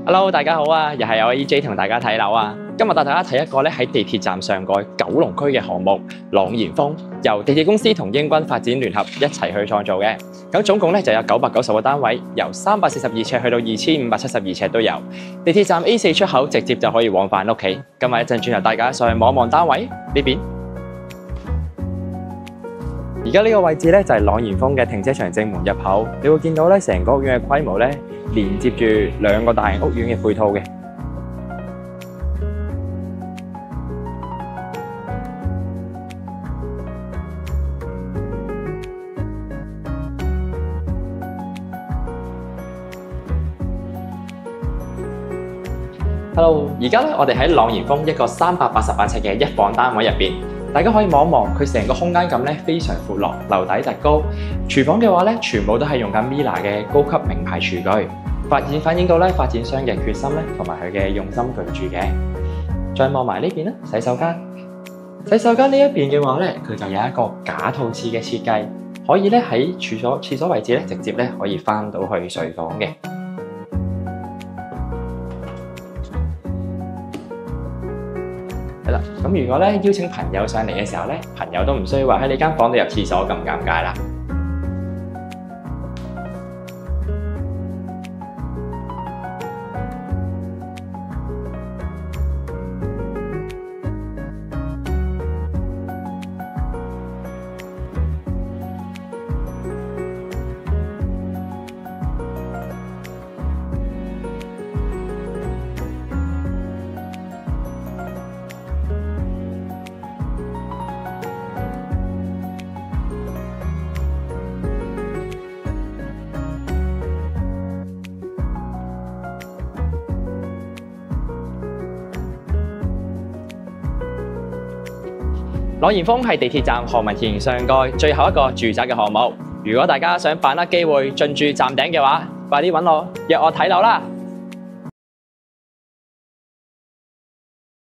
Hello， 大家好啊！又係我 EJ 同大家睇樓啊！今日帶大家睇一個咧喺地鐵站上蓋九龍區嘅項目朗然峰，由地鐵公司同英軍發展聯合一齊去創造嘅。咁總共咧就有990個單位，由342尺去到2572尺都有。地鐵站 A4 出口直接就可以往返屋企。今日一陣轉頭帶大家上去望一望單位呢邊。而家呢個位置咧就係朗然峰嘅停車場正門入口，你會見到咧成個屋苑嘅規模咧連接住兩個大型屋苑嘅配套嘅。Hello， 而家咧我哋喺朗然峰一個388尺嘅一房單位入邊。大家可以望一望佢成個空間感咧非常闊落，樓底特高。廚房嘅話咧，全部都係用緊 Miele 嘅高級名牌廚具，反映到咧發展商嘅決心咧，同埋佢嘅用心居住嘅。再望埋呢邊啦，洗手間。洗手間呢一邊嘅話咧，佢就有一個假套廁嘅設計，可以咧喺廁所位置咧直接咧可以翻到去睡房嘅。係啦，咁如果咧邀請朋友上嚟嘅時候咧，朋友都唔需要話喺你間房度入廁所咁尷尬啦。朗然峰係地鐵站何文田上蓋最後一個住宅嘅項目。如果大家想把握機會進駐站頂嘅話，快啲揾我約我睇樓啦！